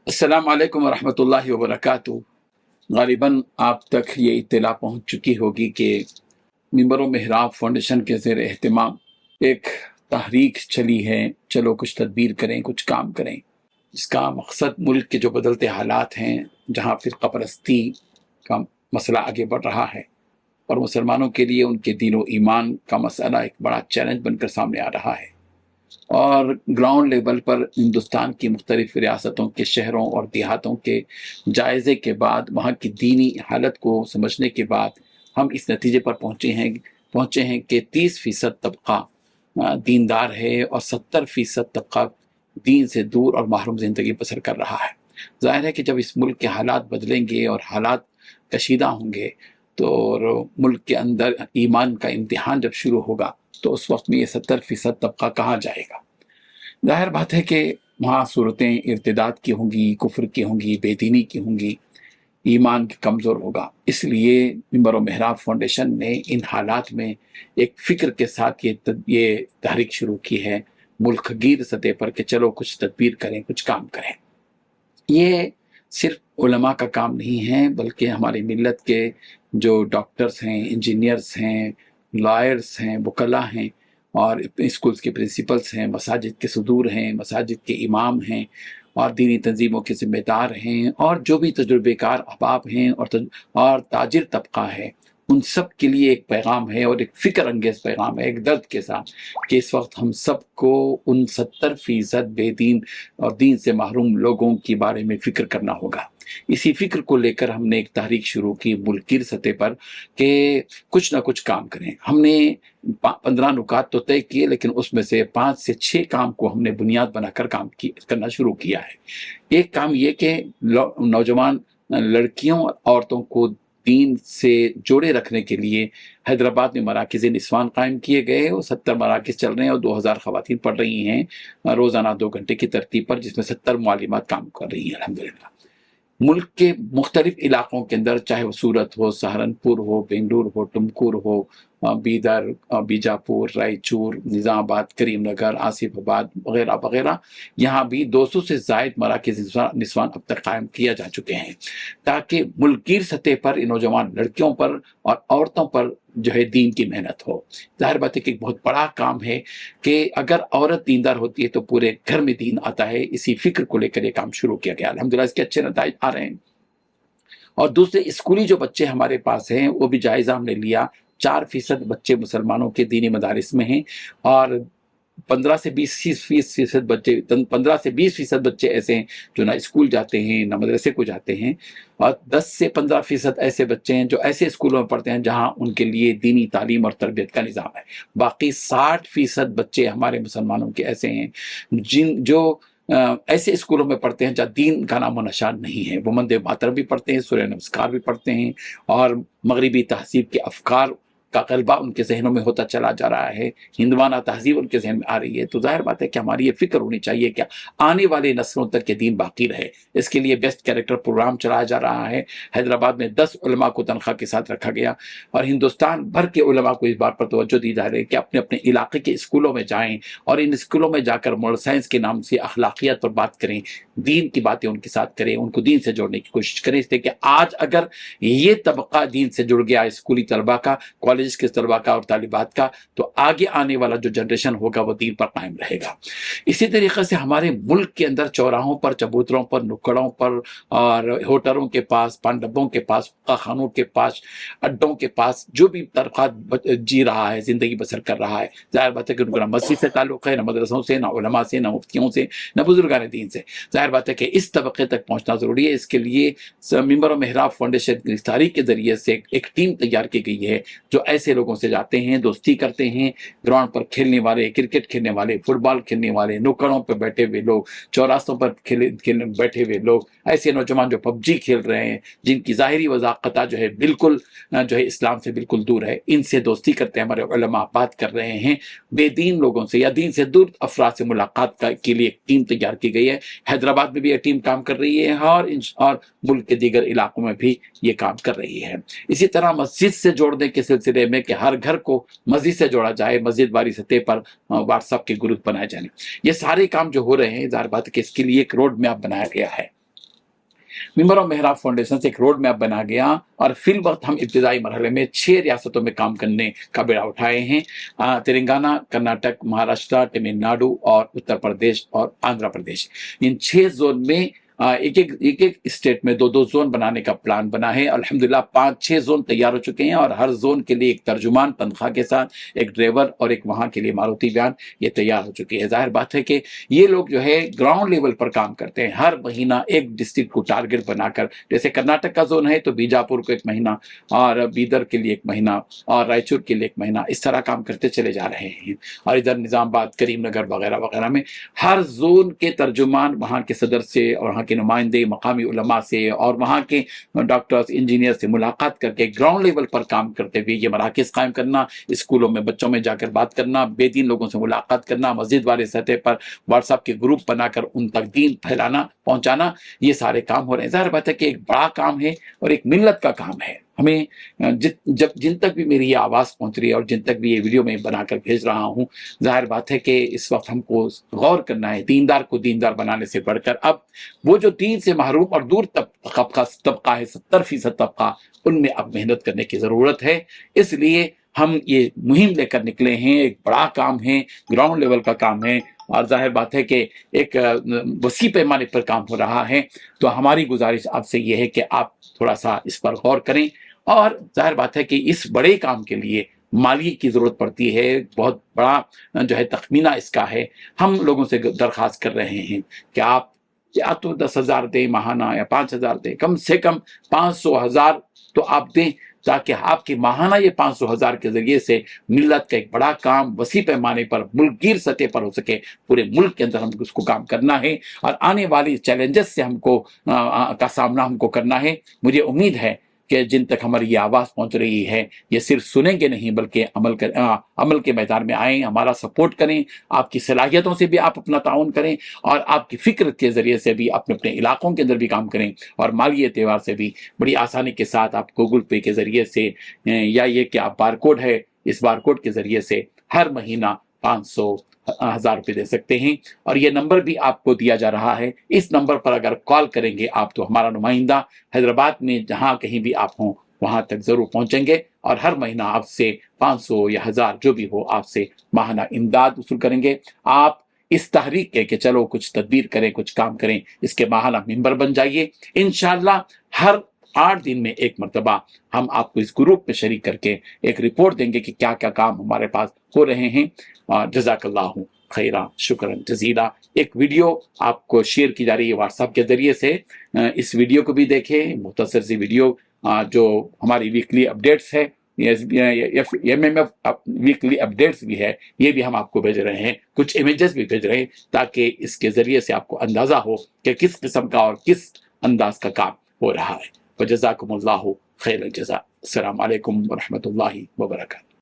अस्सलाम वालेकुम वरहमतुल्लाहि वबरकातुहू। ग़ालिबन आप तक ये इत्तला पहुँच चुकी होगी कि मिंबर व मेहराब फाउंडेशन के ज़ेर एहतमाम एक तहरीक चली है, चलो कुछ तदबीर करें, कुछ काम करें। इसका मकसद मुल्क के जो बदलते हालात हैं, जहाँ फ़िरक़ा परस्ती का मसला आगे बढ़ रहा है और मुसलमानों के लिए उनके दीन व ईमान का मसला एक बड़ा चैलेंज बनकर सामने आ रहा है, और ग्राउंड लेवल पर हिंदुस्तान की मुख्तलिफ रियासतों के शहरों और देहातों के जायज़े के बाद, वहाँ की दीनी हालत को समझने के बाद हम इस नतीजे पर पहुँचे हैं कि 30% तबका दीनदार है और 70% तबका दीन से दूर और महरूम ज़िंदगी बसर कर रहा है। ज़ाहिर है कि जब इस मुल्क के हालात बदलेंगे और हालात कशीदा होंगे तो मुल्क के अंदर ईमान का इम्तिहान जब शुरू होगा तो उस वक्त में ये 70% तबका कहाँ जाएगा। ज़ाहिर बात है कि वहाँ सूरतें इर्तिदाद की होंगी, कुफ्र की होंगी, बेदीनी की होंगी, ईमान कमज़ोर होगा। इसलिए मिंबर व मेहराब फाउंडेशन ने इन हालात में एक फ़िक्र के साथ ये तहरीक शुरू की है मुल्क गिर सतह पर कि चलो कुछ तदबीर करें, कुछ काम करें। ये सिर्फ उलमा का काम नहीं है, बल्कि हमारी मिल्लत के जो डॉक्टर्स हैं, इंजीनियर्स हैं, लॉयर्स हैं, वकला हैं और स्कूल्स के प्रिंसिपल्स हैं, मसाजिद के सदूर हैं, मसाजिद के इमाम हैं और दीनी तंजीमों के ज़िम्मेदार हैं और जो भी तजुर्बेकार अहबाब हैं और ताजिर तबका है, उन सब के लिए एक पैगाम है और एक फ़िक्र अंगेज़ पैगाम है, एक दर्द के साथ, कि इस वक्त हम सबको उन 70% बेदीन और दीन से महरूम लोगों के बारे में फ़िक्र करना होगा। इसी फ़िक्र को लेकर हमने एक तहरीक शुरू की मुल्की सतह पर कि कुछ ना कुछ काम करें। हमने 15 नुकात तो तय किए, लेकिन उसमें से 5 से 6 काम को हमने बुनियाद बनाकर करना शुरू किया है। एक काम ये कि नौजवान लड़कियों और औरतों को दीन से जोड़े रखने के लिए हैदराबाद में मराकिज़ निस्वान कायम किए गए और 70 मराकिज़ चल रहे हैं और 2000 ख़वातीन पढ़ रही हैं रोज़ाना 2 घंटे की तरतीब पर, जिसमें 70 मुअल्लिमात काम कर रही हैं अल्हम्दुलिल्लाह। मुल्क के मुख्तलिफ इलाक़ों के अंदर, चाहे वो सूरत हो, सहारनपुर हो, बेंगलुरु हो, टुमकुर हो, बीदर, बीजापुर, रायचूर, निज़ामाबाद, करीमनगर, आसिफाबाद वग़ैरह वग़ैरह, यहाँ भी 200 से ज़ायद मराकिज़ निस्वान अब तक कायम किया जा चुके हैं, ताकि मुल्की सतह पर इन नौजवान लड़कियों पर और औरतों पर जो है दीन की मेहनत हो। ज़ाहिर बात है कि एक बहुत बड़ा काम है कि अगर औरत दीनदार होती है तो पूरे घर में दीन आता है। इसी फ़िक्र को लेकर ये काम शुरू किया गया। अल्हम्दुलिल्लाह इसके अच्छे नताइज आ रहे हैं। और दूसरे स्कूली जो बच्चे हमारे पास हैं, वो भी जायज़ा हमने लिया। 4% बच्चे मुसलमानों के दीनी मदारिस में हैं और 15 से 20% बच्चे 15 से 20% बच्चे ऐसे हैं जो ना स्कूल जाते हैं, ना मदरसे को जाते हैं, और 10 से 15% ऐसे बच्चे हैं जो ऐसे स्कूलों में पढ़ते हैं जहां उनके लिए दीनी तालीम और तरबियत का निज़ाम है। बाकी 60% बच्चे हमारे मुसलमानों के ऐसे हैं जो ऐसे स्कूलों में पढ़ते हैं जहाँ दीन का नामो निशान नहीं है। वो वंदे मातरम भी पढ़ते हैं, सूरह नमस्कार भी पढ़ते हैं और मगरिबी तहज़ीब के अफ़कार का ग़लबा उनके ज़हनों में होता चला जा रहा है, हिंदवाना तहज़ीब उनके ज़हन में आ रही है। तो ज़ाहिर बात है कि हमारी ये फ़िक्र होनी चाहिए कि आने वाले नस्लों तक ये दीन बाकी रहे। इसके लिए बेस्ट कैरेक्टर प्रोग्राम चलाया जा रहा है। हैदराबाद में 10 उलमा को तनख्वाह के साथ रखा गया और हिंदुस्तान भर के उलमा को इस बात पर तवज्जो दी जा रही है कि अपने अपने इलाके के स्कूलों में जाएँ और इन स्कूलों में जाकर मोरल साइंस के नाम से अखलाकियत पर बात करें, दीन की बातें उनके साथ करें, उनको दीन से जोड़ने की कोशिश करें। इसलिए कि आज अगर ये तबका दीन से जुड़ गया, स्कूली तलबा का, कॉलेज के तलबा का और तालिबात का, तो आगे आने वाला जो जनरेशन होगा वो दीन पर कायम रहेगा। इसी तरीके से हमारे मुल्क के अंदर चौराहों पर, चबूतरों पर, नुक्कड़ों पर और होटलों के पास, पान डब्बों के पास, खानों के पास, अड्डों के पास जो भी तबका जी रहा है, ज़िंदगी बसर कर रहा है, ज़ाहिर बात है कि उनको ना मस्जिद से ताल्लुक़ है, ना मदरसों से, ना उलमा से, ना मुफ्तियों से, ना बुजुर्गान दीन से। ज़ाहिर बात है कि इस तबके तक पहुँचना ज़रूरी है। इसके लिए मिंबर व मेहराब फाउंडेशन की तारीख के ज़रिए से एक टीम तैयार की गई है जो ऐसे लोगों से जाते हैं, दोस्ती करते हैं, ग्राउंड पर खेलने वाले, क्रिकेट खेलने वाले, फुटबॉल खेलने वाले, नुक्कड़ों पर बैठे हुए लोग, चौरास्तों पर बैठे हुए लोग, ऐसे नौजवान जो पबजी खेल रहे हैं, जिनकी ज़ाहिरी वज़ाक़त जो है बिल्कुल जो है इस्लाम से बिल्कुल दूर है, इनसे दोस्ती करते हैं हमारे उलमा, बात कर रहे हैं। बेदीन लोगों से या दीन से दूर अफराद से मुलाकात के लिए एक टीम तैयार की गई है। हैदराबाद में भी ये टीम काम कर रही है और मुल्क के दीगर इलाकों में भी ये काम कर रही है। इसी तरह मस्जिद से जोड़ने के सिलसिले में कि हर घर को मस्जिद से जोड़ा जाए, मस्जिद वाली सतह पर व्हाट्सएप के ग्रुप बनाए जाने, ये सारे काम जो हो रहे हैं, ज़ाहिर बात है कि इसके लिए एक रोड मैप बनाया गया है। मिंबर और मेहराब फाउंडेशन से एक रोड मैप बना गया और फिल वक्त हम इब्तदाई मरहले में 6 रियासतों में काम करने का बेड़ा उठाए हैं, तेलंगाना, कर्नाटक, महाराष्ट्र, तमिलनाडु और उत्तर प्रदेश और आंध्र प्रदेश। इन 6 जोन में एक एक स्टेट में 2 जोन बनाने का प्लान बना है। अल्हम्दुलिल्लाह 5-6 जोन तैयार हो चुके हैं और हर जोन के लिए एक तर्जुमान तनख्वाह के साथ, एक ड्राइवर और एक वहां के लिए मारुति वैन ये तैयार हो चुकी है। जाहिर बात है कि ये लोग जो है ग्राउंड लेवल पर काम करते हैं, हर महीना एक डिस्ट्रिक्ट को टारगेट बनाकर, जैसे कर्नाटक का जोन है तो बीजापुर को 1 महीना और बीदर के लिए 1 महीना और रायचूर के लिए 1 महीना, इस तरह काम करते चले जा रहे हैं। और इधर निजामाबाद, करीमनगर वगैरह वगैरह में हर जोन के तर्जुमान वहाँ के सदर से और वहाँ के नुमाइंदे मकामी उलमा से और वहाँ के डॉक्टर्स, इंजीनियर से मुलाकात करके ग्राउंड लेवल पर काम करते हुए ये मराकज़ कायम करना, स्कूलों में बच्चों में जाकर बात करना, बेदीन लोगों से मुलाकात करना, मस्जिद वाले सतह पर व्हाट्सएप के ग्रुप बनाकर उन तक दीन फैलाना, पहुंचाना, ये सारे काम हो रहे हैं। ज़ाहिर बात है कि एक बड़ा काम है और एक मिल्लत का काम है। हमें जब जिन तक भी मेरी ये आवाज़ पहुंच रही है और जिन तक भी ये वीडियो मैं बनाकर भेज रहा हूँ, जाहिर बात है कि इस वक्त हमको गौर करना है, दीनदार को दीनदार बनाने से बढ़कर अब वो जो दीन से महरूम और दूर तबका है, 70% तबका, उनमें अब मेहनत करने की ज़रूरत है। इसलिए हम ये मुहिम लेकर निकले हैं, एक बड़ा काम है, ग्राउंड लेवल का काम है और जाहिर बात है कि एक वसी पैमाने पर काम हो रहा है। तो हमारी गुजारिश आपसे ये है कि आप थोड़ा सा इस पर गौर करें और जाहिर बात है कि इस बड़े काम के लिए माली की ज़रूरत पड़ती है, बहुत बड़ा जो है तखमीना इसका है। हम लोगों से दरख्वास्त कर रहे हैं कि आप या तो 10,000 दें माहाना या 5,000 दें, कम से कम 500,000 तो आप दें, ताकि आपके माहाना ये 500,000 के जरिए से मिल्लत का एक बड़ा काम वसी पैमाने पर मुल्कगीर सतह पर हो सके। पूरे मुल्क के अंदर हमको उसको काम करना है और आने वाली चैलेंजेस से हमको का सामना हमको करना है। मुझे उम्मीद है कि जिन तक हमारी ये आवाज़ पहुंच रही है ये सिर्फ सुनेंगे नहीं बल्कि अमल के मैदान में आएँ, हमारा सपोर्ट करें, आपकी सलाहियतों से भी आप अपना ताउन करें और आपकी फ़िक्र के ज़रिए से भी अपने अपने इलाकों के अंदर भी काम करें और माली एतबार से भी बड़ी आसानी के साथ आप गूगल पे के ज़रिए से या ये कि आप बारकोड है, इस बारकोड के ज़रिए से हर महीना 500,000 रुपये दे सकते हैं। और ये नंबर भी आपको दिया जा रहा है, इस नंबर पर अगर कॉल करेंगे आप तो हमारा नुमाइंदा हैदराबाद में जहाँ कहीं भी आप हों वहाँ तक ज़रूर पहुँचेंगे और हर महीना आपसे 500 या 1000 जो भी हो आपसे माहाना इमदाद वसूल करेंगे। आप इस तहरीक के चलो कुछ तदबीर करें, कुछ काम करें, इसके माहाना मेंबर बन जाइए। इंशाअल्लाह हर 8 दिन में एक मरतबा हम आपको इस ग्रुप में शरीक करके एक रिपोर्ट देंगे कि क्या क्या काम हमारे पास हो रहे हैं। जज़ाकल्लाहु खैरा, शुक्रन जज़ीला। एक वीडियो आपको शेयर की जा रही है व्हाट्सएप के ज़रिए से, इस वीडियो को भी देखें, मुख्तसर सी वीडियो जो हमारी वीकली अपडेट्स है, MMF वीकली अपडेट्स भी है, ये भी हम आपको भेज रहे हैं, कुछ इमेजेस भी भेज रहे हैं ताकि इसके ज़रिए से आपको अंदाज़ा हो कि किस किस्म का और किस अंदाज का काम हो रहा है। वजज़ाकुमुल्लाहु खैरल जज़ा। अस्सलामु अलैकुम व रहमतुल्लाहि व बरकातहू।